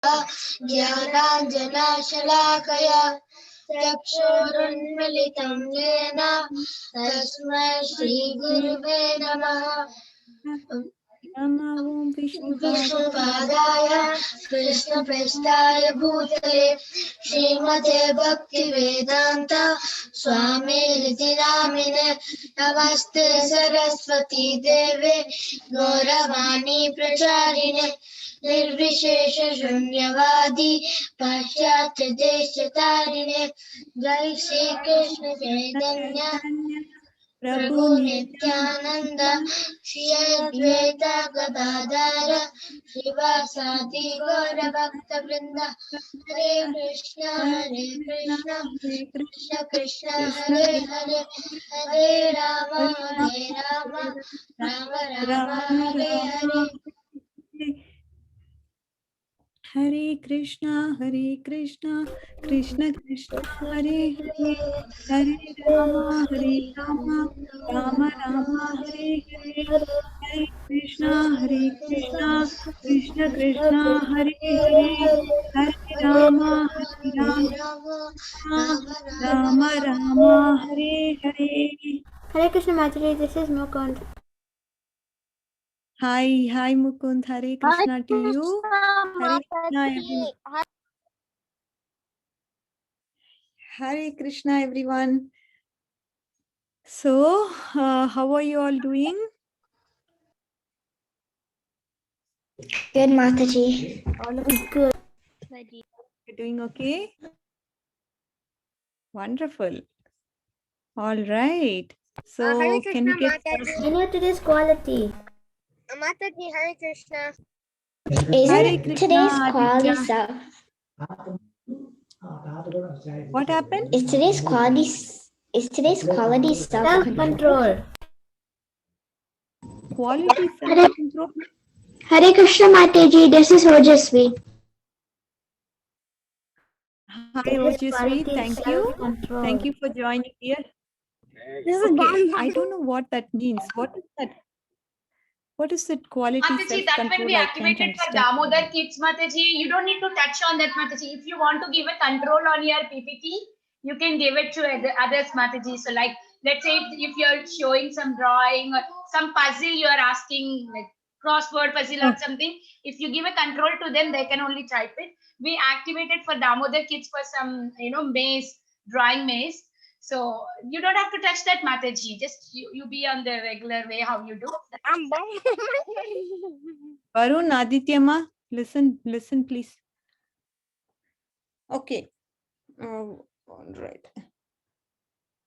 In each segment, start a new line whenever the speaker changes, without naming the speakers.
ज्ञानाञ्जनशलाकया चक्षुरुन्मिलितं येन तस्मै श्रीगुरुवे नमः। विष्णुपादाय कृष्णप्रेष्ठाय भूतले श्रीमते भक्तिवेदान्त स्वामिनिति नामिने नमस्ते सरस्वती देवे गौरवाणी प्रचारिणे निर्विशेष शून्यवादी पाश्चात्य देशतारिणे जय श्री कृष्ण चैतन्य प्रभु नित्यानंद श्री अद्वैत गदाधर शिवासादि गौर भक्त वृंद हरे Krishna Krishna Krishna Hare Hare Hare Ram Ram Ram Hare Hare.
Hare Krishna, Krishna Krishna, Hare Hare, Hare Rama, Rama Rama, Hare Hare, Hare Krishna, Krishna Krishna, Hare Hare, Hare Rama, Rama Rama, Hare Hare.
Hare Krishna Mataji, this is Mukund.
Hi Mukund, Hare Krishna to you. Hare Krishna everyone. Hare Krishna everyone. So, how are you all doing?
Good, Mataji.
All of it good.
You're doing okay? Wonderful. All right. So, can we get started?
I know today's quality.
Mataji, Hare Krishna.
Isn't today's quality
stuff? What happened?
Is today's quality
self-control?
Quality self-control.
Hare Krishna Mataji, this is Ojasvi.
Hi Ojasvi, thank you. Thank you for joining here. Okay, I don't know what that means. What is that? What is that quality
Mataji, that will be activated for Damodar Kids, Mataji. You don't need to touch on that, Mataji. If you want to give a control on your PPT, you can give it to others, Mataji. So like, let's say if you're showing some drawing or some puzzle, you are asking like crossword puzzle or something. If you give a control to them, they can only type it. We activated for Damodar Kids for some, maze, drawing maze. So you don't have to touch that, Mataji. Just you be on the regular way how you do.
Varun, Aditya ma, listen please. Okay. All right.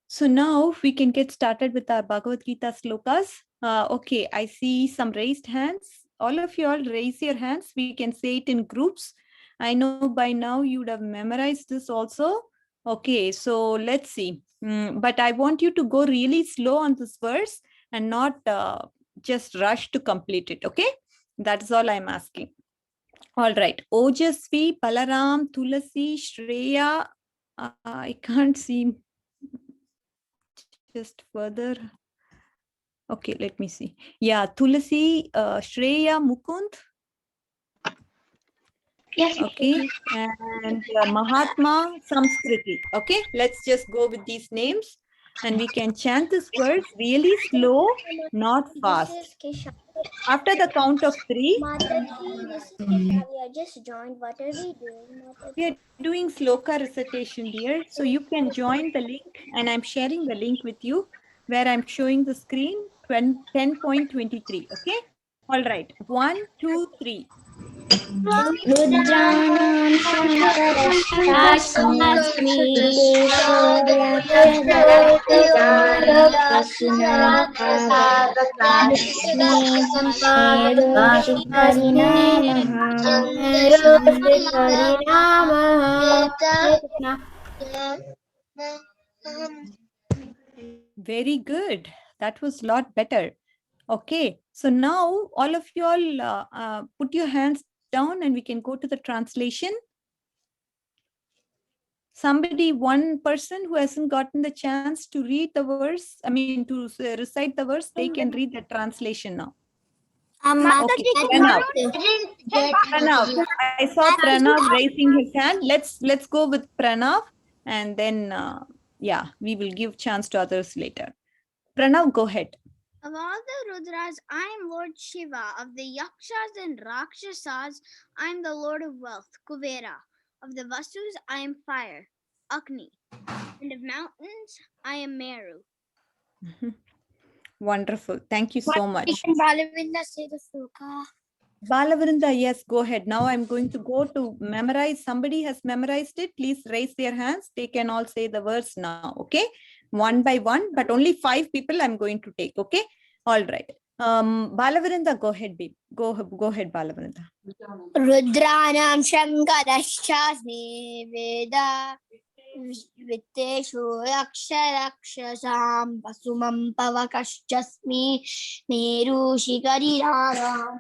So now we can get started with our Bhagavad Gita slokas. Okay, I see some raised hands. All of you all raise your hands. We can say it in groups. I know by now you would have memorized this also. Okay, so let's see. But I want you to go really slow on this verse and not just rush to complete it. Okay, that's all I'm asking. All right. Ojasvi, Balaram, Tulasi, Shreya. I can't see. Just further. Okay, let me see. Yeah, Tulasi, Shreya, Mukund.
Yes.
Okay, and Mahatma, Samskriti. Okay, let's just go with these names and we can chant this verse really slow, not fast. After the count of 3,
Mataji, this is Kesha. We are just joined. What are we doing, Mataji?
we are doing sloka recitation, dear. So you can join the link and I'm sharing the link with you where I'm showing the screen 10.23. Okay. All right. 1, 2, 3.
Rudranam Shankarastasmi
Very good. That was a lot better. Okay. So now all of you all put your hands down and we can go to the translation. Somebody, one person who hasn't gotten the chance to read the verse, to recite the verse, they can read the translation now. Okay, Pranav. Pranav. I saw Pranav raising his hand. Let's go with Pranav, and then yeah, we will give chance to others later. Pranav, go ahead.
Of all the Rudras, I am Lord Shiva. Of the Yakshas and Rakshasas, I am the Lord of Wealth, Kuvera. Of the Vasus, I am Fire, Agni. And of mountains, I am Meru.
Wonderful. Thank you so much.
Balavinda say the sloka.
Balavrinda, yes, go ahead. Now I'm going to go to memorize. Somebody has memorized it. Please raise their hands. They can all say the verse now. Okay. One by one, but only 5 people I'm going to take. Okay. All right. Balavrinda, go ahead, babe. Go ahead, Balavrinda.
Rudranam Shankarashasmi Veda Vitteshu Rakshasam Vasumam Pavakashasmi Meru Shikarirara.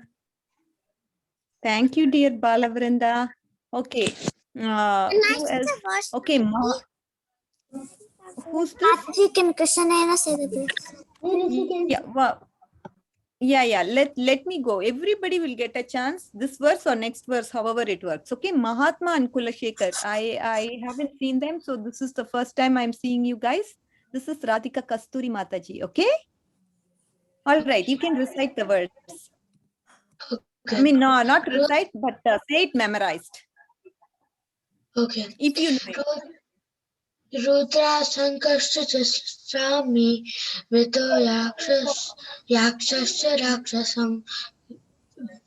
Thank you, dear Balavrinda. Okay. Who else? Okay. Who's this?
Can Krishnayana say the verse?
Yeah. Let me go. Everybody will get a chance. This verse or next verse, however it works. Okay. Mahatma and Kulashekar. I haven't seen them. So this is the first time I'm seeing you guys. This is Radhika Kasturi Mataji. Okay. All right. You can recite the words.
Okay.
I mean, no, not recite, but say it memorized.
Okay.
If you know it.
Rudra Sankarsami Vito Yakshasya Rakshasam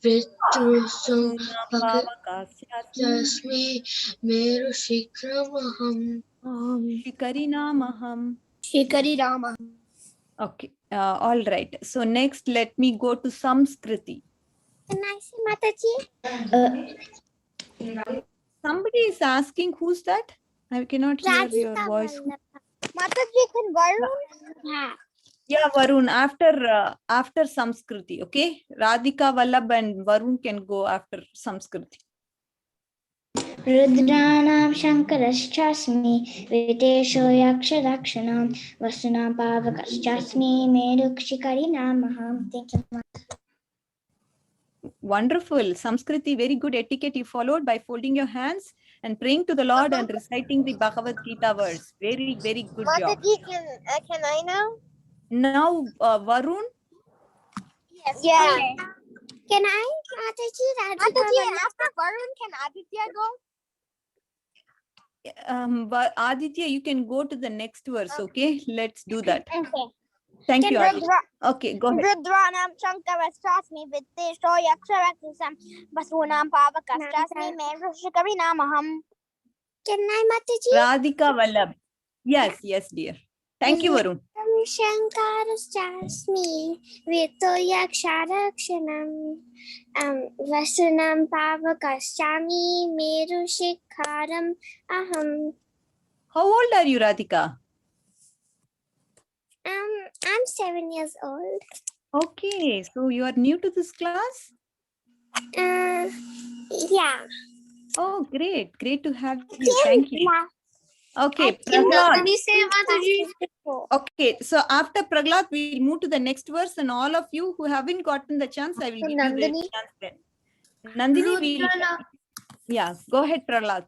Vitrusam Pakasmi Meru Shikramaham
Shikarinamaham.
Shikarirama.
Okay. All right. So next, let me go to Samskriti.
Can I say Mataji?
Somebody is asking, who's that? I cannot hear your voice.
Mataji, can Varun?
Yeah, Varun, after Samskriti, okay? Radhika, Vallabh and Varun can go after Samskriti.
Rudranam Shankarashasmi Vitesho Yaksharakshanam Vasunam Pavakaschasmi Merukshikarinaamaham. Thank you.
Wonderful. Samskriti, very good etiquette you followed by folding your hands and praying to the Lord and reciting the Bhagavad Gita verse. Very, very good job.
Mataji, can I now?
Now, Varun.
Yes. Yeah. Okay. Can I, Mataji? Mataji, and after Varun, can Aditya go?
Aditya, you can go to the next verse, okay? Let's do that.
Okay.
Thank you, Aditya. Okay, go ahead.
Rudranam Shankarashasmi Vittesho Yaksharaksasam Vasunam Pavakashasmi Meru Shikarinamaham. Can I, Mataji?
Radhika Vallabh. Yes, dear. Thank you, Varun.
Shankarashasmi Vitto Yaksharakshanam Vasunam Pavakashami Meru Shikaram Aham.
How old are you, Radhika?
I'm 7 years old.
Okay, so you are new to this class?
Yeah.
Oh, great. Great to have you. Thank you.
Yeah.
Okay,
Can
Prahlad.
we say Mataji?
Okay, so after Prahlad, we'll move to the next verse, and all of you who haven't gotten the chance, I will give you
Nandini.
the chance then. Nandini, yeah, go ahead, Prahlad.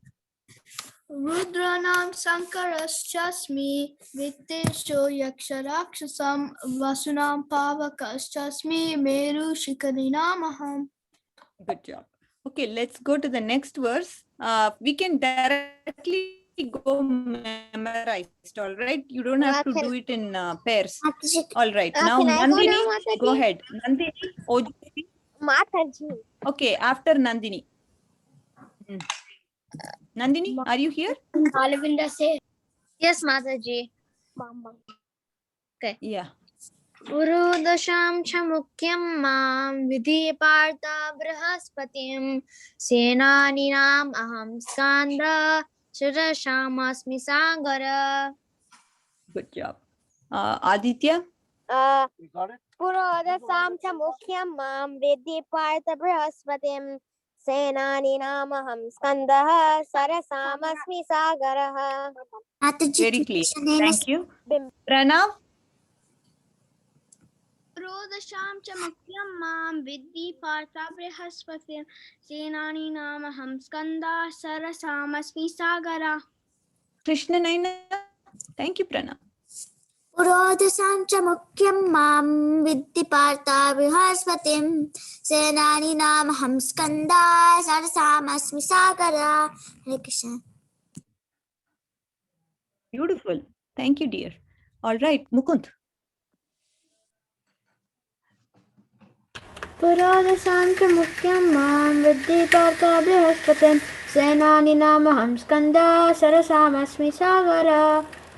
Rudranam Sankarashasmi Vittesho Yaksharaksasam Vasunam Pavakaschasmi Meru Shikarinamaham.
Good job. Okay, let's go to the next verse. We can directly go memorized, all right? You don't have to do it in pairs. All right, now Nandini, go ahead. Nandini, Ojasvi.
Mataji.
Okay, after Nandini. Nandini, are you here?
Balavinda say. Yes, Mataji. Okay.
Yeah.
Urudasham chamukyam mam vidhi partha brahaspatim senaninam aham skandha shirashamasmi sagara.
Good job. Aditya?
Urudasham chamukyam mam vidhi partha brahaspatim senaninam aham skandha sarasamasmi sagara.
Very clear. Thank you. Pranav?
पुरोदशां च मुख्यं मां विद्धि पार्थ बृहस्पतिं सेनानीनामहं स्कन्दा सरसामस्मि सागरा.
Krishna Naina. Thank you, Prana.
पुरोधसां च मुख्यं मां विद्धि पार्थ बृहस्पतिं सेनानीनामहं स्कन्दा सरसामस्मि सागरा. Hare Krishna.
Beautiful. Thank you, dear. All right, Mukund.
पुरोदशां च मुख्यं मां विद्धि पार्थ बृहस्पतिं सेनानीनामहं स्कन्दा सरसामस्मि सागरा.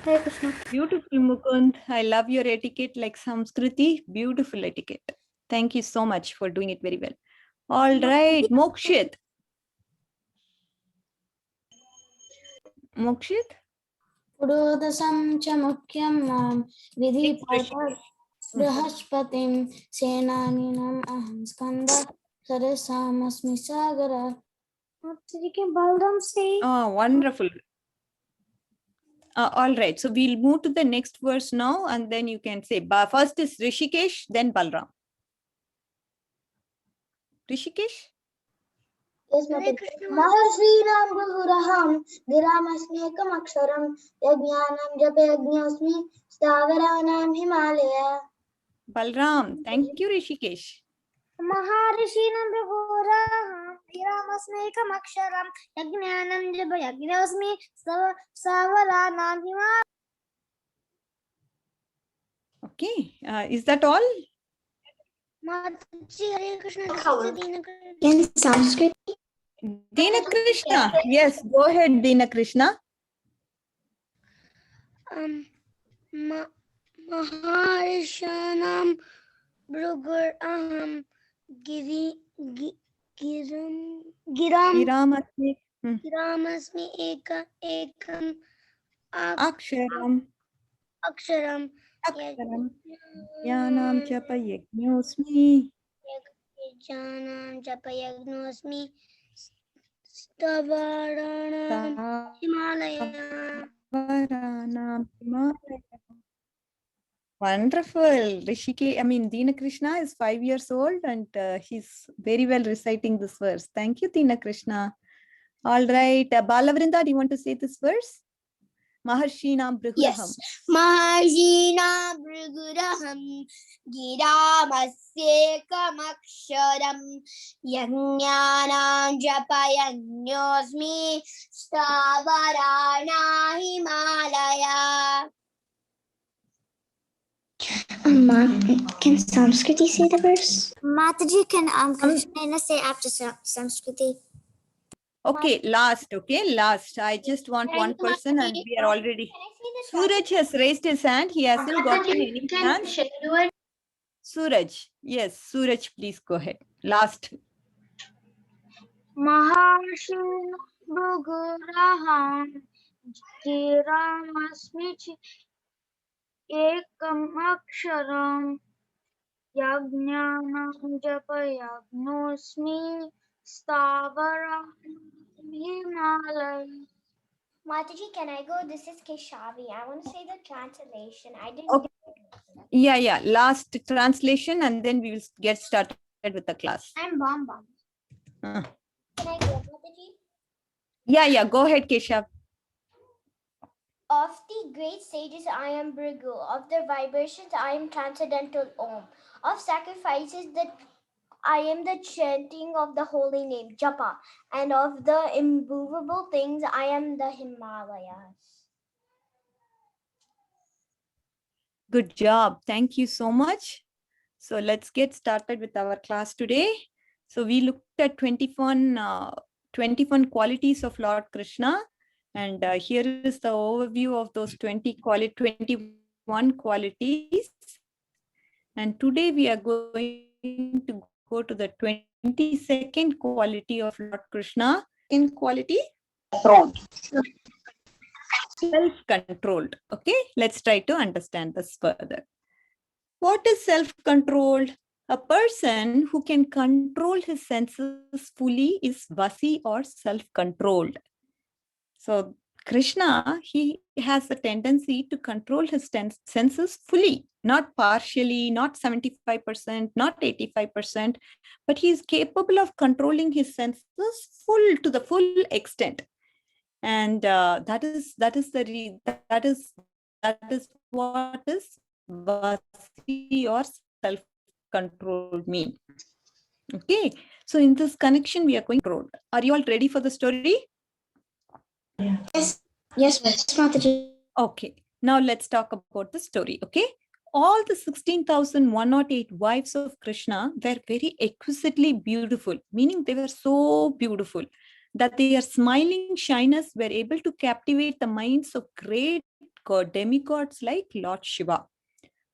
Hare Krishna.
Beautiful, Mukund. I love your etiquette like Samskriti. Beautiful etiquette. Thank you so much for doing it very well. All right, Mokshit. Mokshit?
पुरोदशं च मुख्यं मां विधि पार्थ बृहस्पतिं सेनानीनाम् अहं स्कन्द सरसामस्मि सागरा.
Can Balram say?
Oh, wonderful. All right, so we'll move to the next verse now, and then you can say, first is Rishikesh, then Balram. Rishikesh?
महर्षीणां भृगुरहं गिरामस्म्येकम् अक्षरं यज्ञानां जपयज्ञोऽस्मि स्थावराणां Himalaya.
Balram, thank you, Rishikesh.
महर्षीणां भृगुरहं गिरामस्म्येकम् अक्षरं यज्ञानां जपयज्ञोऽस्मि स्थावराणां Himalaya.
Okay, is that all?
Hare Krishna.
In Sanskrit,
Dina Krishna. Yes, go ahead, Dina Krishna.
Maharshanam Brugur Aham
Giramasmi
Giramasmi Ekam
Aksharam.
Aksharam
Aksharam. Yanam Japa Yajñosmi.
Janam Japayagnosmi Stavaranam Himalaya.
Varanam Himalaya. Wonderful. Dina Krishna is 5 years old and he's very well reciting this verse. Thank you, Dina Krishna. All right. Balavrinda, do you want to say this verse? Maharshinam Brihuraham.
yes. Mahajina Briguraham Giramasekam Aksharam Yagnyanam Japayagnosmi Stavarana Himalaya. Can Samskriti say the verse? Mataji, can Krishna say after Samskriti?
Okay, last. I just want one person and we are already. Suraj has raised his hand. He hasn't gotten any chance. Suraj. Yes, Suraj, please go ahead. Last.
Maharshina Bruguraham Giramasmi Ekam Aksharam Yagnyanam Japayagnosmi Stavara Himalaya.
Mataji, can I go? This is Keshavi. I want to say the translation. I didn't.
Okay. Yeah. Last translation and then we will get started with the class.
I'm Bamba.
Uh.
Can I go, Mataji?
Yeah. Go ahead, Keshav.
Of the great sages, I am Brigu. Of their vibrations, I am transcendental Om. Of sacrifices, I am the chanting of the holy name, Japa. And of the immovable things, I am the Himalayas.
Good job. Thank you so much. So let's get started with our class today. So we looked at 21 qualities of Lord Krishna. And here is the overview of those 21 qualities. And today we are going to go to the 22nd quality of Lord Krishna. In quality? Self-controlled. Okay, let's try to understand this further. What is self-controlled? A person who can control his senses fully is vasi or self-controlled. So Krishna, he has a tendency to control his senses fully, not partially, not 75%, not 85%, but he is capable of controlling his senses full to the full extent. And that is what is vasi or self-control mean. Okay, so in this connection, we are going to road. Are you all ready for the story?
Yes, Mataji.
Okay, now let's talk about the story. Okay, all the 16,108 wives of Krishna were very exquisitely beautiful, meaning they were so beautiful that their smiling shyness were able to captivate the minds of great demigods like Lord Shiva.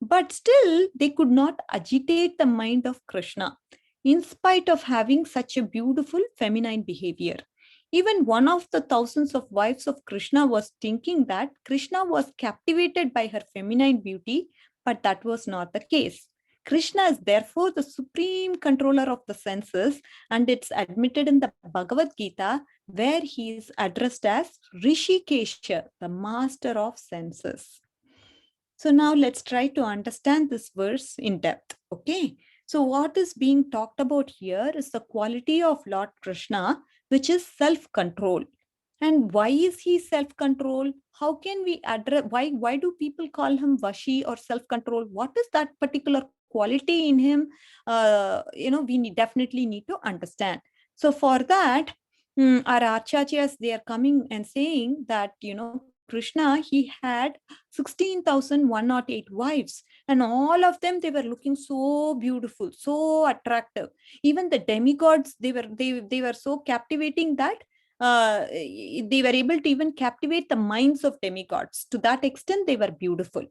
But still, they could not agitate the mind of Krishna, in spite of having such a beautiful feminine behavior. Even one of the thousands of wives of Krishna was thinking that Krishna was captivated by her feminine beauty, but that was not the case. Krishna is therefore the supreme controller of the senses, and it's admitted in the Bhagavad Gita, where he is addressed as Rishikesha, the master of senses. So now let's try to understand this verse in depth. Okay. So what is being talked about here is the quality of Lord Krishna, which is self-control. And why is he self-control? How can we address, why do people call him Vashi or self-control? What is that particular quality in him? We definitely need to understand. So for that, our acharyas, they are coming and saying that, Krishna, he had 16,108 wives, and all of them, they were looking so beautiful, so attractive. Even the demigods, they were so captivating that they were able to even captivate the minds of demigods. To that extent, they were beautiful.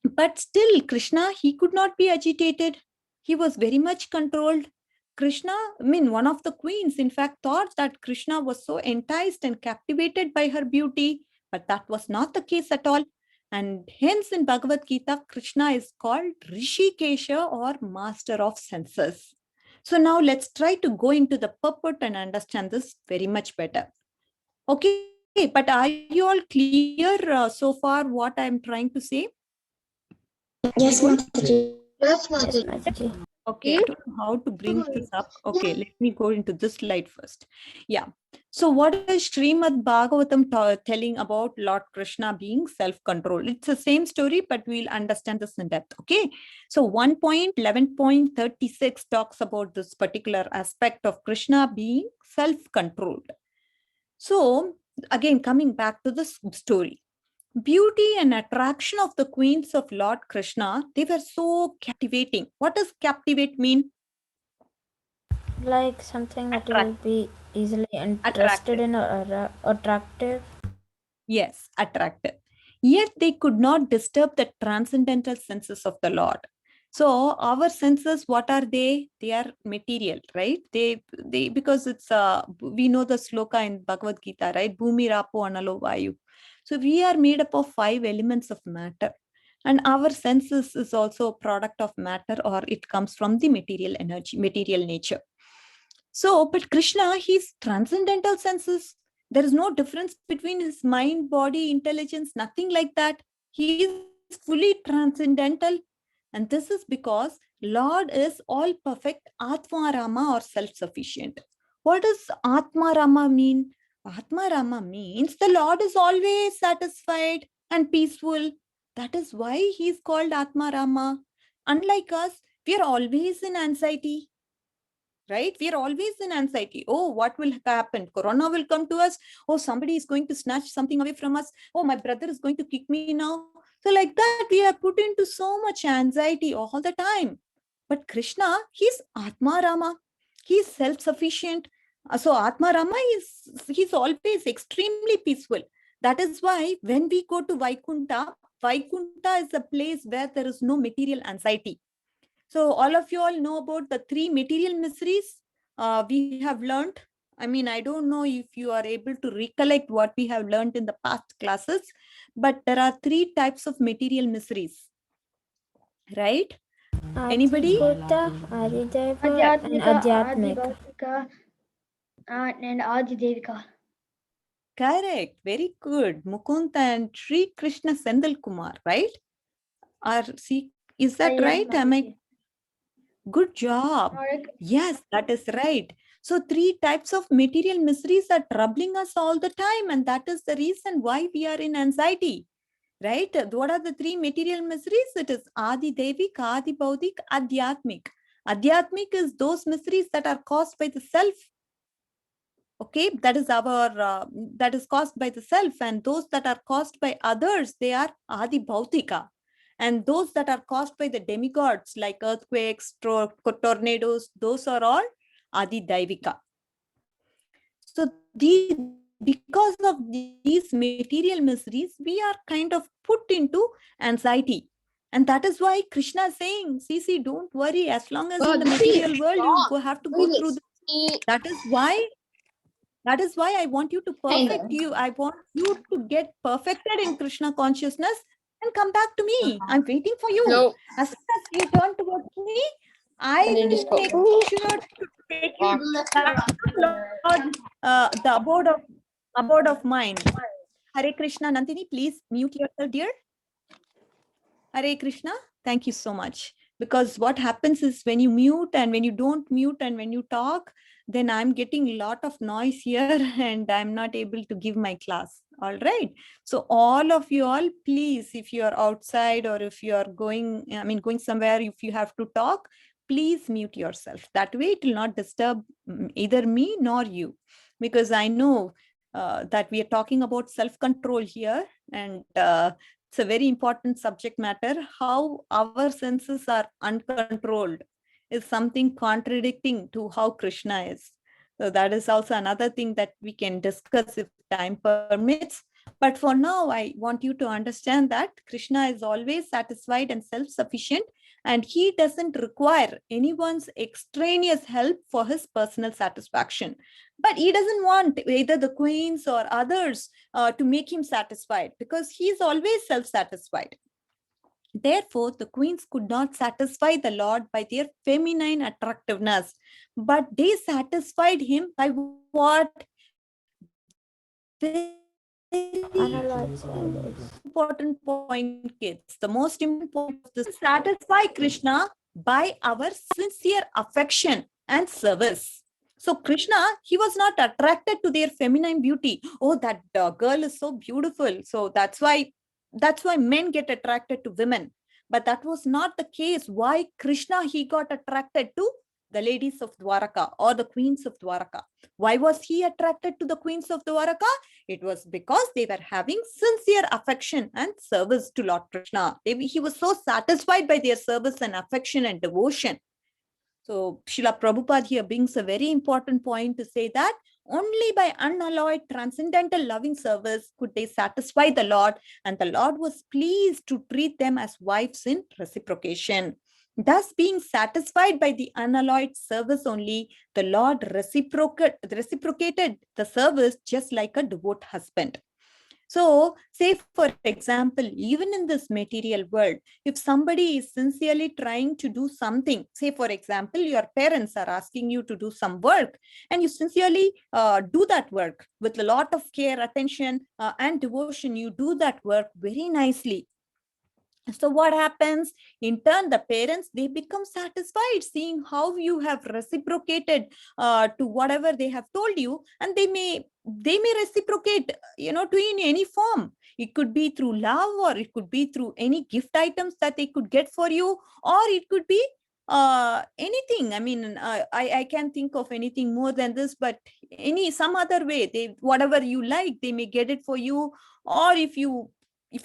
But still, Krishna, he could not be agitated. He was very much controlled. Krishna, one of the queens, in fact, thought that Krishna was so enticed and captivated by her beauty, but that was not the case at all. And hence in Bhagavad Gita, Krishna is called Rishikesha or master of senses. So now let's try to go into the purport and understand this very much better. Okay, but are you all clear so far what I'm trying to say?
Yes, Mataji.
Yes, Mataji.
Okay, I don't know how to bring this up. Okay, let me go into this slide first. Yeah. So what is Srimad Bhagavatam telling about Lord Krishna being self-controlled? It's the same story, but we'll understand this in depth. Okay. So 1.11.36 talks about this particular aspect of Krishna being self-controlled. So again, coming back to the story. Beauty and attraction of the queens of Lord Krishna, they were so captivating. What does captivate mean?
Like something that will be easily interested in or attractive.
Yes, attractive. Yet they could not disturb the transcendental senses of the Lord. So our senses, what are they? They are material, right? They because it's we know the sloka in Bhagavad Gita, right? Bhumi Rapo Analo Vayu. So we are made up of 5 elements of matter, and our senses is also a product of matter, or it comes from the material energy, material nature. So, but Krishna, he's transcendental senses. There is no difference between his mind, body, intelligence, nothing like that. He is fully transcendental. And this is because Lord is all perfect Atma Rama or self-sufficient. What does Atma Rama mean? Atma Rama means the Lord is always satisfied and peaceful. That is why he is called Atma Rama. Unlike us, we are always in anxiety. Right? We are always in anxiety. Oh, what will happen? Corona will come to us. Oh, somebody is going to snatch something away from us. Oh, my brother is going to kick me now. So like that, we are put into so much anxiety all the time. But Krishna, he's Atma Rama. He's self-sufficient. So Atma Rama he's always extremely peaceful. That is why when we go to Vaikunta, Vaikunta is a place where there is no material anxiety. So all of you all know about the 3 material miseries we have learned. I mean, I don't know if you are able to recollect what we have learned in the past classes, but there are 3 types of material miseries, right? Anybody?
Adhyatmika, and Adhyatmic.
and Adidevika.
Correct. Very good. Mukund and Sri Krishna Sendal Kumar, right? Is that
Yes,
right? Am I?
Mataji.
Good job. Yes, that is right. So 3 types of material miseries are troubling us all the time, and that is the reason why we are in anxiety. Right? What are the 3 material miseries? It is Adi Devik, Adi Baudik, Adhyatmik. Adhyatmik is those miseries that are caused by the self. Okay, that is that is caused by the self, and those that are caused by others, they are Adi Bautika. And those that are caused by the demigods like earthquakes, tornadoes, those are all Adi Daivika. So because of these material miseries, we are kind of put into anxiety. And that is why Krishna is saying, see, don't worry, as long as in the material world, you have to go through this. That is why I want you to perfect you. I want you to get perfected in Krishna consciousness and come back to me. I'm waiting for you.
No.
As soon as you turn towards me, I will make sure to take you back to Lord, the abode of mine. Hare Krishna. Nandini, please mute yourself, dear. Hare Krishna. Thank you so much. Because what happens is when you mute and when you don't mute and when you talk, then I'm getting a lot of noise here and I'm not able to give my class. All right. So all of you all, please, if you are outside or if you are going somewhere, if you have to talk, please mute yourself. That way it will not disturb either me nor you. Because I know that we are talking about self-control here, and it's a very important subject matter. How our senses are uncontrolled is something contradicting to how Krishna is. So that is also another thing that we can discuss if time permits. But for now, I want you to understand that Krishna is always satisfied and self-sufficient, and he doesn't require anyone's extraneous help for his personal satisfaction. But he doesn't want either the queens or others to make him satisfied, because he is always self-satisfied. Therefore, the queens could not satisfy the Lord by their feminine attractiveness, but they satisfied him by what?
Unalloyed service.
Important point, kids. The most important point of this: satisfy Krishna by our sincere affection and service. So Krishna, he was not attracted to their feminine beauty. Oh, that girl is so beautiful. So that's why men get attracted to women. But that was not the case. Why Krishna, he got attracted to the ladies of Dwaraka or the queens of Dwaraka? Why was he attracted to the queens of Dwaraka? It was because they were having sincere affection and service to Lord Krishna. He was so satisfied by their service and affection and devotion. So Srila Prabhupada here brings a very important point to say that only by unalloyed transcendental loving service could they satisfy the Lord, and the Lord was pleased to treat them as wives in reciprocation. Thus, being satisfied by the unalloyed service only, the Lord reciprocated the service just like a devout husband. So, say for example, even in this material world, if somebody is sincerely trying to do something, say for example, your parents are asking you to do some work, and you sincerely do that work with a lot of care, attention, and devotion, you do that work very nicely. So what happens? In turn, the parents, they become satisfied seeing how you have reciprocated to whatever they have told you, and they may reciprocate, to in any form. It could be through love, or it could be through any gift items that they could get for you, or it could be anything. I mean, I can't think of anything more than this, but some other way, whatever you like, they may get it for you. Or if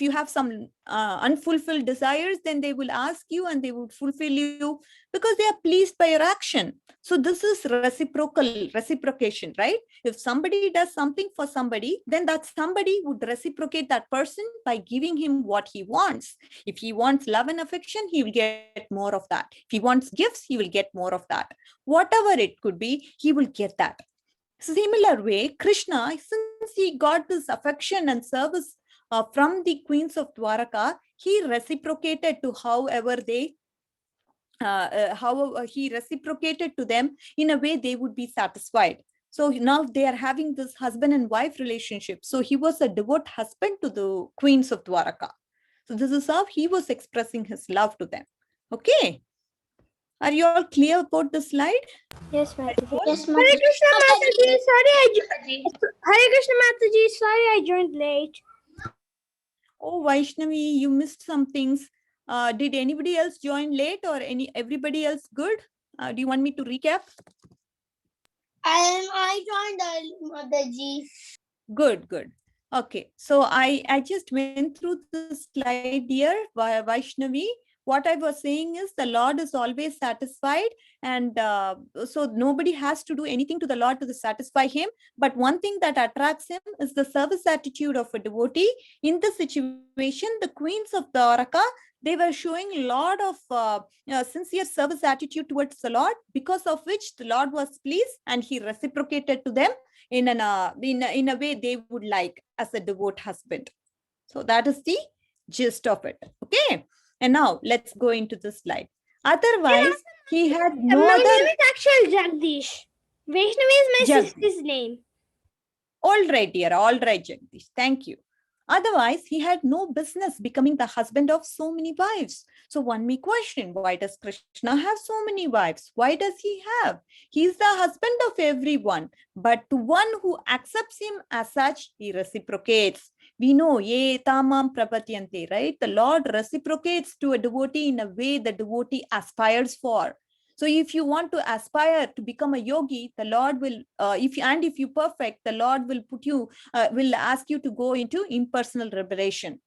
you have some unfulfilled desires, then they will ask you and they would fulfill you because they are pleased by your action. So this is reciprocation, right? If somebody does something for somebody, then that somebody would reciprocate that person by giving him what he wants. If he wants love and affection, he will get more of that. If he wants gifts, he will get more of that. Whatever it could be, he will get that. Similar way, Krishna, since he got this affection and service from the queens of Dwaraka, he reciprocated to however he reciprocated to them in a way they would be satisfied. So now they are having this husband and wife relationship. So he was a devout husband to the queens of Dwaraka. So this is how he was expressing his love to them. Okay. Are you all clear about the slide?
Yes, Mataji.
Yes,
Hare
Mataji.
Krishna Mataji, Hare Krishna Mataji, sorry I joined late.
Oh, Vaishnavi, you missed some things. Did anybody else join late or everybody else good? Do you want me to recap?
I joined early, Mataji.
Good, good. Okay, so I just went through the slide here, Vaishnavi. What I was saying is the Lord is always satisfied, and so nobody has to do anything to the Lord to satisfy him. But one thing that attracts him is the service attitude of a devotee. In this situation, the queens of Dwaraka, they were showing a lot of sincere service attitude towards the Lord, because of which the Lord was pleased and he reciprocated to them in a way they would like as a devout husband. So that is the gist of it. Okay. And now let's go into the slide. Otherwise, he had no
My
other.
name is actually Jagdish. Vaishnavi is my
Jagdish.
sister's name.
All right, dear. All right, Jagdish. Thank you. Otherwise, he had no business becoming the husband of so many wives. So one may question, why does Krishna have so many wives? Why does he have? He is the husband of everyone, but to one who accepts him as such, he reciprocates. We know, ye tamam prapatyante, right? The Lord reciprocates to a devotee in a way the devotee aspires for. So if you want to aspire to become a yogi, the Lord will, if you perfect, the Lord will put you, will ask you to go into impersonal liberation,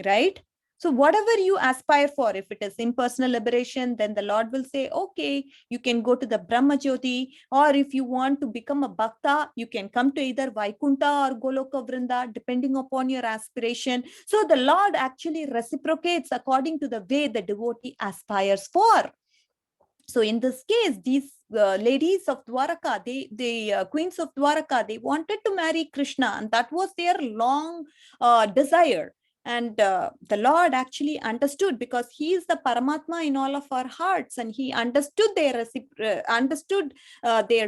right? So whatever you aspire for, if it is impersonal liberation, then the Lord will say, okay, you can go to the Brahma Jyoti, or if you want to become a Bhakta, you can come to either Vaikunta or Goloka Vrinda, depending upon your aspiration. So the Lord actually reciprocates according to the way the devotee aspires for. So in this case, these ladies of Dwaraka, the queens of Dwaraka, they wanted to marry Krishna, and that was their long desire. And the Lord actually understood, because he is the Paramatma in all of our hearts, and he understood their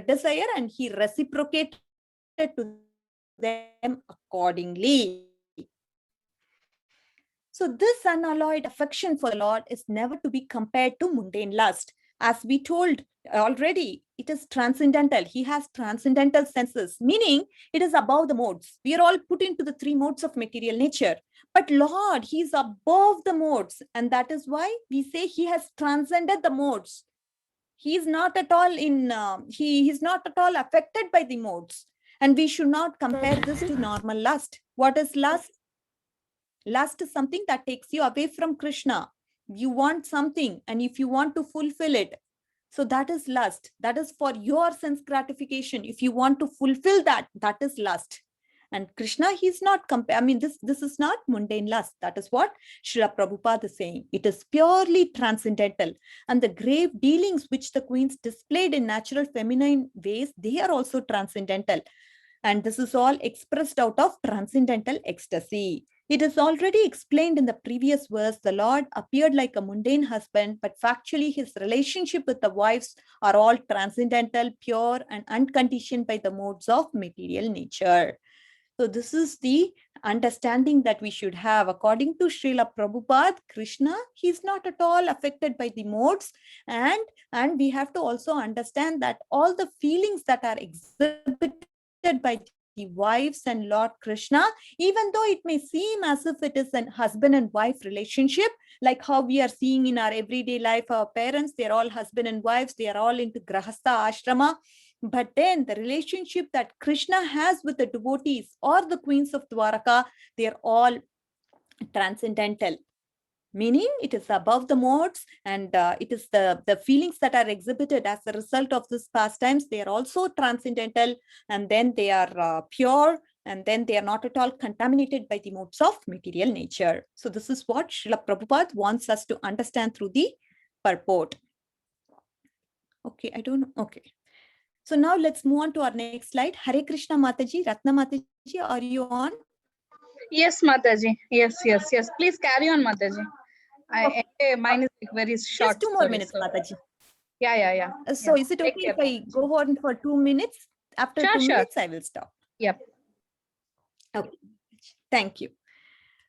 desire, and he reciprocated to them accordingly. So this unalloyed affection for the Lord is never to be compared to mundane lust. As we told already, it is transcendental. He has transcendental senses, meaning it is above the modes. We are all put into the three modes of material nature. But Lord, he is above the modes. And that is why we say he has transcended the modes. He is not at all he is not at all affected by the modes. And we should not compare this to normal lust. What is lust? Lust is something that takes you away from Krishna. You want something, and if you want to fulfill it, so that is lust. That is for your sense gratification. If you want to fulfill that, that is lust. And Krishna, he's not this is not mundane lust. That is what Srila Prabhupada is saying. It is purely transcendental. And the grave dealings which the queens displayed in natural feminine ways, they are also transcendental. And this is all expressed out of transcendental ecstasy. It is already explained in the previous verse. The Lord appeared like a mundane husband, but factually his relationship with the wives are all transcendental, pure, and unconditioned by the modes of material nature. So this is the understanding that we should have. According to Srila Prabhupada, Krishna, he's not at all affected by the modes. And we have to also understand that all the feelings that are exhibited by the wives and Lord Krishna, even though it may seem as if it is an husband and wife relationship, like how we are seeing in our everyday life, our parents, they're all husband and wives, they are all into Grahastha Ashrama. But then the relationship that Krishna has with the devotees or the queens of Dwaraka, they're all transcendental. Meaning it is above the modes, and it is the feelings that are exhibited as a result of this pastimes. They are also transcendental, and then they are pure, and then they are not at all contaminated by the modes of material nature. So this is what Srila Prabhupada wants us to understand through the purport. Okay, I don't know. Okay. So now let's move on to our next slide. Hare Krishna Mataji, Ratna Mataji, are you on?
Yes, Mataji. Yes. Please carry on, Mataji. Mine is like very short.
Just 2 more minutes, Mataji.
Yeah.
So is it okay if I go on for 2 minutes? After
Sure,
2
sure.
minutes, I will stop.
Yep.
Okay. Thank you.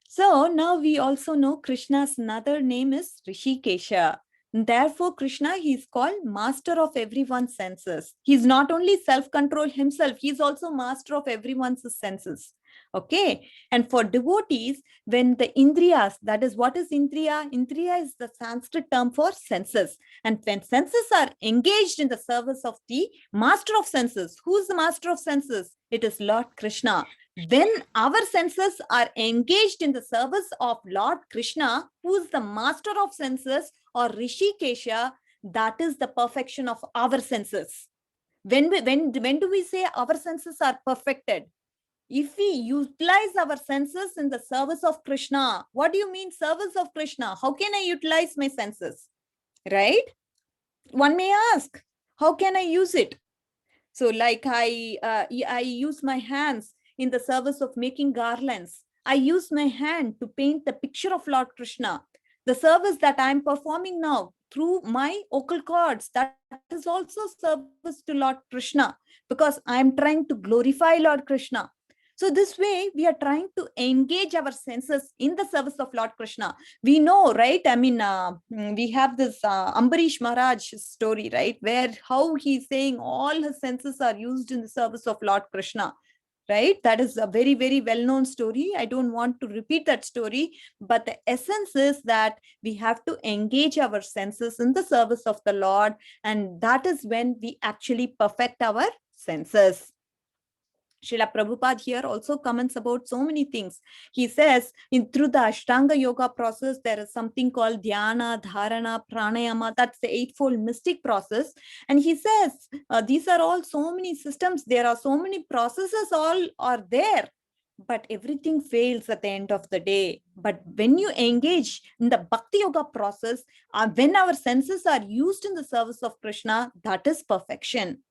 So now we also know Krishna's another name is Rishikesha. Therefore, Krishna, he is called master of everyone's senses. He's not only self-control himself, he's also master of everyone's senses. Okay. And for devotees, when the indriyas, that is, what is indriya? Indriya is the Sanskrit term for senses. And when senses are engaged in the service of the master of senses, who's the master of senses? It is Lord Krishna. When our senses are engaged in the service of Lord Krishna, who is the master of senses, or Rishikesha, that is the perfection of our senses. When do we say our senses are perfected? If we utilize our senses in the service of Krishna. What do you mean service of Krishna? How can I utilize my senses? Right? One may ask, how can I use it? So like I use my hands in the service of making garlands. I use my hand to paint the picture of Lord Krishna. The service that I am performing now through my vocal cords, that is also service to Lord Krishna, because I am trying to glorify Lord Krishna. So this way, we are trying to engage our senses in the service of Lord Krishna. We know, right? I mean, we have this Ambarish Maharaj story, right? Where how he's saying all his senses are used in the service of Lord Krishna, right? That is a very, very well-known story. I don't want to repeat that story, but the essence is that we have to engage our senses in the service of the Lord. And that is when we actually perfect our senses. Srila Prabhupada here also comments about so many things. He says through the Ashtanga Yoga process, there is something called Dhyana, Dharana, Pranayama. That's the eightfold mystic process. And he says these are all so many systems. There are so many processes all are there, but everything fails at the end of the day. But when you engage in the Bhakti Yoga process, when our senses are used in the service of Krishna, that is perfection.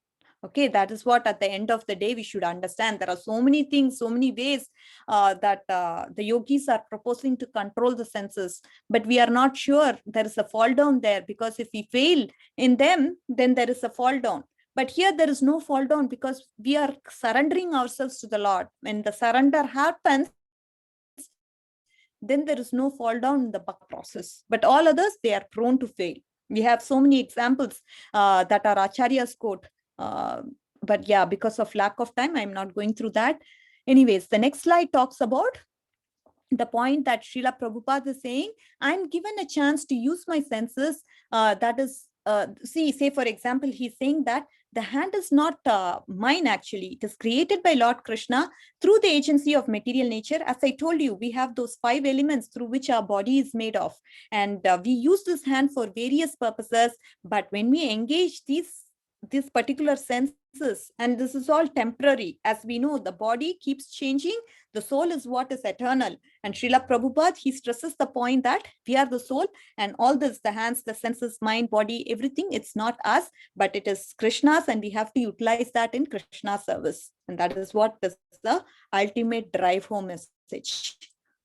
Okay, that is what at the end of the day we should understand. There are so many things, so many ways that the yogis are proposing to control the senses, but we are not sure there is a fall down there, because if we fail in them, then there is a fall down. But here there is no fall down, because we are surrendering ourselves to the Lord. When the surrender happens, then there is no fall down in the bhakti process. But all others, they are prone to fail. We have so many examples that are Acharya's quote. But yeah, because of lack of time, I'm not going through that. Anyways, the next slide talks about the point that Srila Prabhupada is saying, I'm given a chance to use my senses. That is, say for example, he's saying that the hand is not mine actually. It is created by Lord Krishna through the agency of material nature. As I told you, we have those 5 elements through which our body is made of. And we use this hand for various purposes. But when we engage these particular senses, and this is all temporary, as we know, the body keeps changing, the soul is what is eternal. And Srila Prabhupada, he stresses the point that we are the soul, and all this, the hands, the senses, mind, body, everything, it's not us, but it is Krishna's, and we have to utilize that in Krishna's service. And that is what is the ultimate drive home message.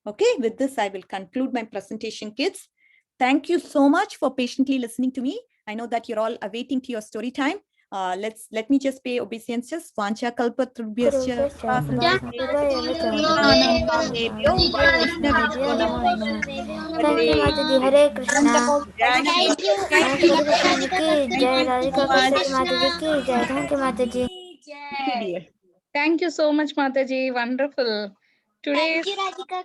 Okay, with this, I will conclude my presentation, kids. Thank you so much for patiently listening to me. I know that you're all awaiting to your story time. Let me just pay obeisances. Vancha kalpa trubhyascha.
Thank you, Mataji. Hare Krishna.
Thank you.
Thank you, Krishna ki jai. Radhika Kasturi Mataji ki jai. Thank you, Mataji.
Jai.
Thank you so much, Mataji. Wonderful. Today's
Radhika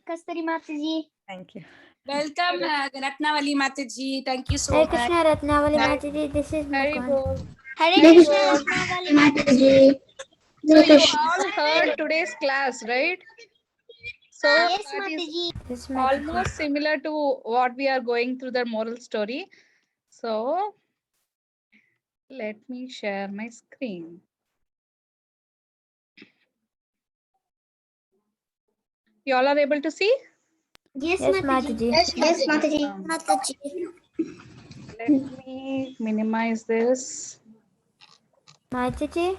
Kasturi Mataji.
Thank you.
Welcome, Ratnavali Mataji. Thank you so
Hare
much.
Krishna Ratnavali Mataji. This is
very
Mukund.
good.
Hare Krishna Ratnavali.
So you all heard today's class, right? So
Yes,
that is
Mataji.
This is Mataji.
almost similar to what we are going through the moral story. So let me share my screen. You all are able to see?
Yes,
Yes,
Mataji.
Mataji.
Yes, Mataji.
Let me minimize this.
Mataji.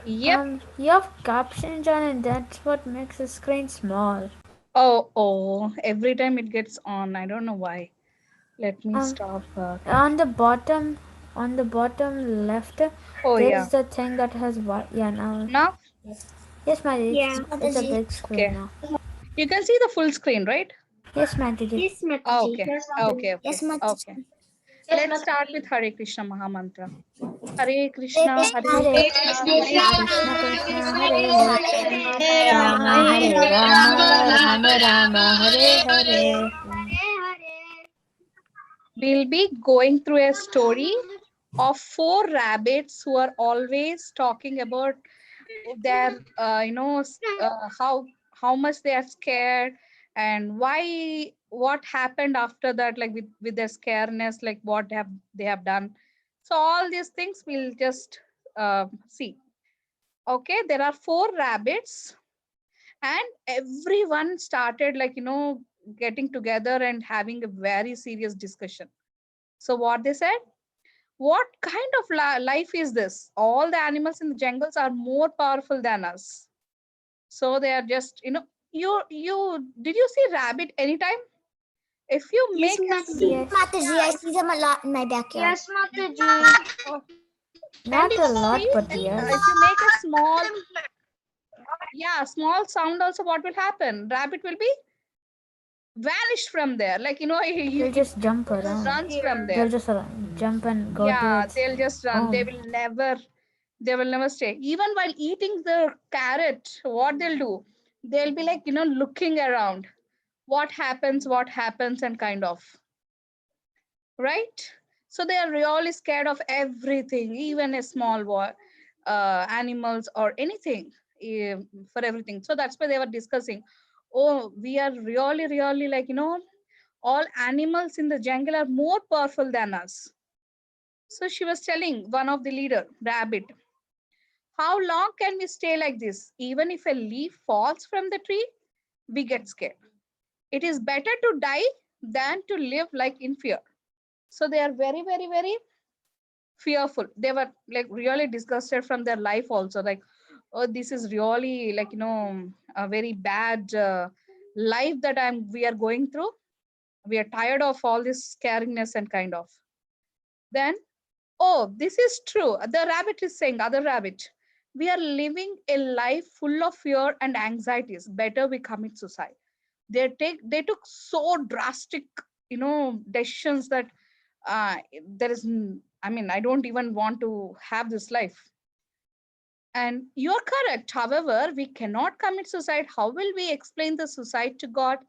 Yep.
You have captions on, and that's what makes the screen small.
Oh, every time it gets on. I don't know why. Let me stop.
On the bottom, on the bottom left,
Oh,
there
yeah.
is the thing that has yeah now.
Now,
Yes, Mataji.
Yeah.
It's a big screen
okay.
now.
You can see the full screen, right?
Yes, Mataji.
Yes,
Oh,
Mataji.
okay.
Yes,
Okay. Okay.
Yes, Mataji.
Okay. Let's start with Hare Krishna Mahamantra. Hare Krishna, Hare
Hare
Krishna,
Krishna, Krishna Hare Hare, Rama Hare Rama, Rama Rama Hare Hare.
We'll be going through a story of 4 rabbits who are always talking about their, how much they are scared and why, what happened after that, like with their scaredness, like what they have done. So all these things we'll just see. Okay, there are 4 rabbits, and everyone started getting together and having a very serious discussion. So what they said, what kind of life is this? All the animals in the jungles are more powerful than us. So they are just, you did you see rabbit anytime? If you
Yes,
make a
Mataji.
Mataji, I see them a lot in my backyard.
Yes, Mataji.
Not
if
a
you
lot,
see,
but yes.
if you make a small sound also, what will happen? Rabbit will be vanished from there. Like,
They'll just jump around.
runs from there.
They'll just jump and go to
Yeah,
its
they'll just run. They
home.
will never stay. Even while eating the carrot, what they'll do, they'll be like, looking around. What happens, and kind of. Right? So they are really scared of everything, even a small animals or anything, for everything. So that's why they were discussing, oh, we are really like, all animals in the jungle are more powerful than us. So she was telling one of the leader, rabbit, how long can we stay like this? Even if a leaf falls from the tree, we get scared. It is better to die than to live like in fear. So they are very fearful. They were like really disgusted from their life also. Like, oh, this is really like, a very bad life that we are going through. We are tired of all this scariness and kind of. Then, oh, this is true. The rabbit is saying, other rabbit, we are living a life full of fear and anxieties. Better we commit suicide. They took so drastic, decisions that there is, I don't even want to have this life. And you're correct. However, we cannot commit suicide. How will we explain the suicide to God?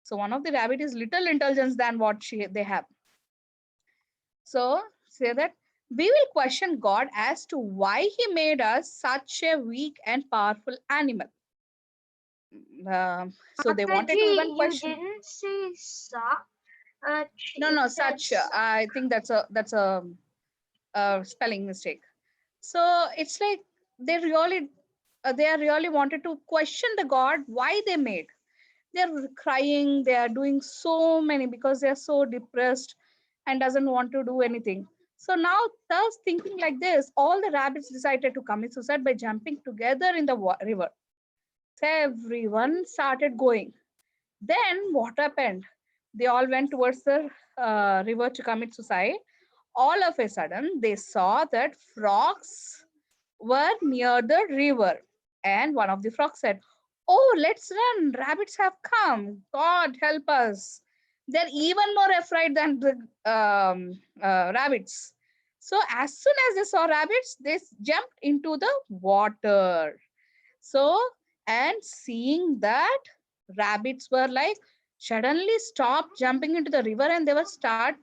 So one of the rabbit is little intelligence than what they have. So say that we will question God as to why he made us such a weak and powerful animal. So they wanted to even question.
You didn't say
No, such. I think that's a spelling mistake. So it's like they really wanted to question the God why they made. They're crying. They are doing so many because they are so depressed and doesn't want to do anything. So now, thus thinking like this, all the rabbits decided to commit suicide by jumping together in the river. So everyone started going. Then what happened? They all went towards the river to commit suicide. All of a sudden, they saw that frogs were near the river. And one of the frogs said, oh, let's run. Rabbits have come. God help us. They're even more afraid than the rabbits. So as soon as they saw rabbits, they jumped into the water. So, and seeing that, rabbits were like suddenly stopped jumping into the river, and they were start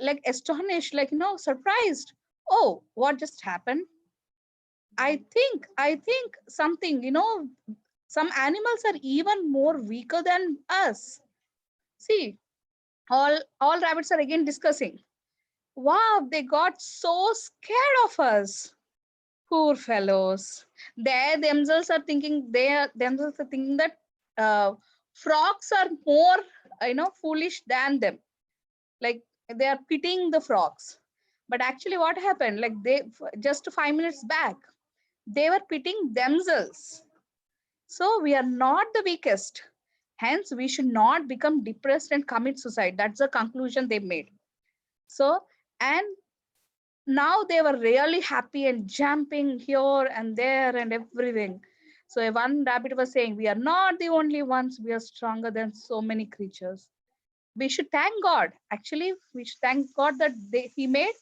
like astonished, like, surprised. Oh, what just happened? I think something, some animals are even more weaker than us. See, all rabbits are again discussing. Wow, they got so scared of us. Poor fellows. They themselves are thinking that frogs are more, foolish than them. Like they are pitying the frogs. But actually, what happened? Like just 5 minutes back, they were pitying themselves. So we are not the weakest. Hence, we should not become depressed and commit suicide. That's the conclusion they made. So, and now they were really happy and jumping here and there and everything. So one rabbit was saying, we are not the only ones, we are stronger than so many creatures. We should thank God. Actually, we should thank God that he made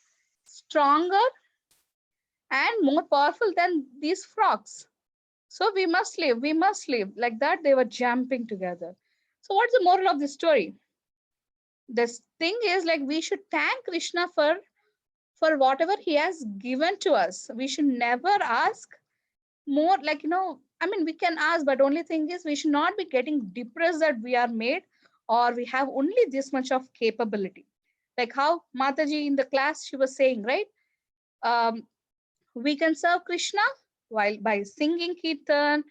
stronger and more powerful than these frogs. So we must live, we must live. Like that, they were jumping together. So what's the moral of the story? This thing is like we should thank Krishna for whatever he has given to us. We should never ask more, like, I mean, we can ask, but only thing is we should not be getting depressed that we are made or we have only this much of capability. Like how Mataji in the class, she was saying, right? We can serve Krishna while by singing kirtan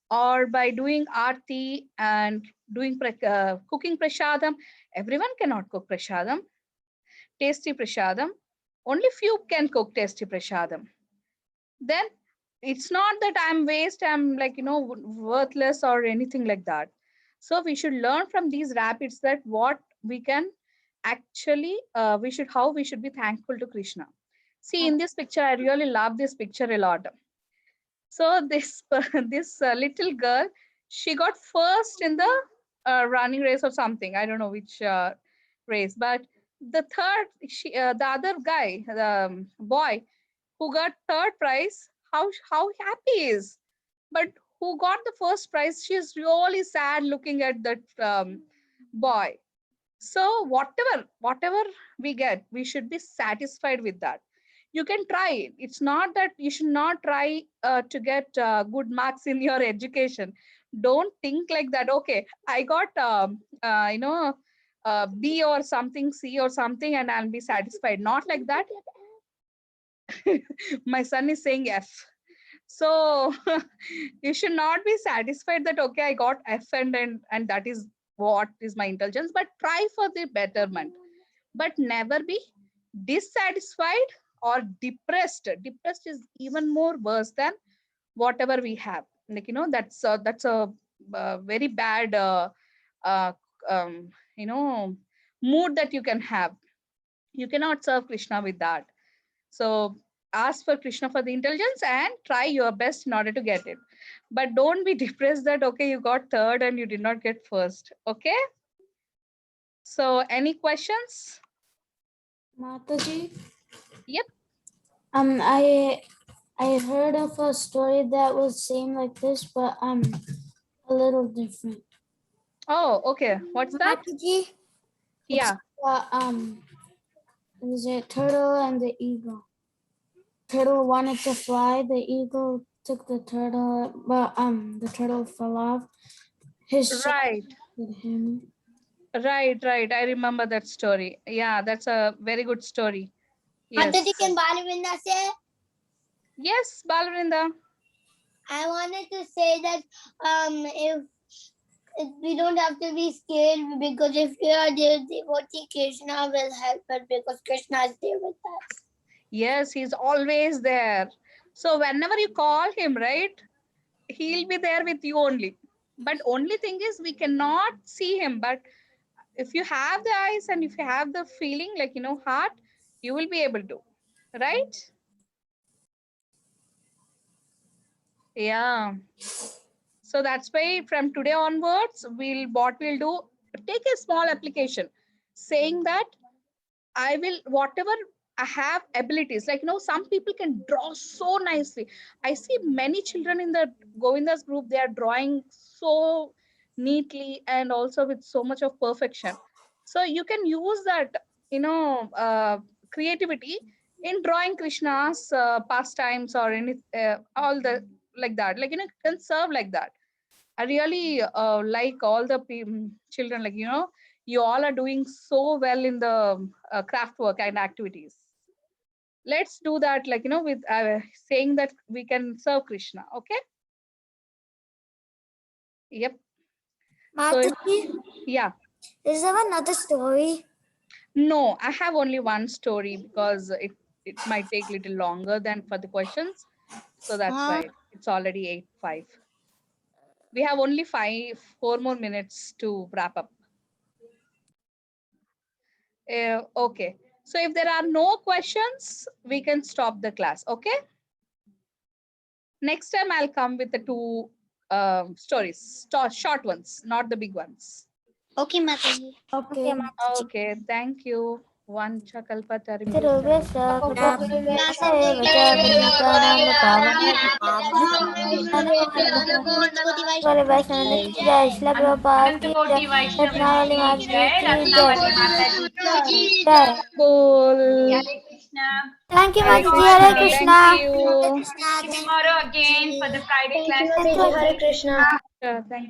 or by doing aarti and doing cooking prasadam. Everyone cannot cook prasadam, tasty prasadam. Only few can cook tasty prasadam. Then it's not that I'm waste, I'm like, worthless or anything like that. So we should learn from these rabbits that what we can actually, how we should be thankful to Krishna. See, in this picture, I really love this picture a lot. So this little girl, she got first in the running race or something. I don't know which race, but the third, the other guy, the boy who got third prize, how happy he is. But who got the first prize, she's really sad looking at that boy. So whatever we get, we should be satisfied with that. You can try it. It's not that you should not try to get good marks in your education. Don't think like that. Okay, I got B or something, C or something, and I'll be satisfied. Not like that. My son is saying F. So you should not be satisfied that, okay, I got F and that is what is my intelligence, but try for the betterment. But never be dissatisfied or depressed. Depressed is even more worse than whatever we have. Like, that's a very bad, mood that you can have. You cannot serve Krishna with that. So ask for Krishna for the intelligence and try your best in order to get it. But don't be depressed that, okay, you got third and you did not get first. Okay. So any questions?
Mataji?
Yep.
I heard of a story that was same like this, but a little different.
Oh, okay. What's that?
Mataji?
Yeah.
It was a turtle and the eagle. Turtle wanted to fly. The eagle took the turtle, but the turtle fell off.
Right. Right. I remember that story. Yeah, that's a very good story. Yes.
Mataji, can Balavrinda say?
Yes, Balavrinda.
I wanted to say that if we don't have to be scared, because if we are there, devotee, Krishna will help us because Krishna is there with us.
Yes, he's always there. So whenever you call him, right, he'll be there with you only. But only thing is we cannot see him. But if you have the eyes and if you have the feeling, like, heart, you will be able to, right? Yeah. So that's why from today onwards, what we'll do, take a small application saying that I will, whatever I have abilities, like, some people can draw so nicely. I see many children in the Govinda's group, they are drawing so neatly and also with so much of perfection. So you can use that, creativity in drawing Krishna's pastimes or any, all the, like that, like, can serve like that. I really like all the children, like, you all are doing so well in the craft work and activities. Let's do that, like, with saying that we can serve Krishna. Okay. Yep.
Mataji,
Yeah.
is there another story?
No, I have only one story because it might take a little longer than for the questions. So that's why it's already 8:05. We have only 4 more minutes to wrap up. Okay. So if there are no questions, we can stop the class. Okay. Next time I'll come with the two stories, short ones, not the big ones.
Okay, Mataji.
Okay.
Okay. Thank you. Vancha kalpatarim.
Anantakoti Vaishnava ki jai, Ratnavali Mataji ki jai. Hare Krishna.
Thank you,
Hare
Mataji. Hare
Krishna.
Krishna.
Thank you.
Tomorrow again for the Friday class.
Hare Krishna.
Thank you.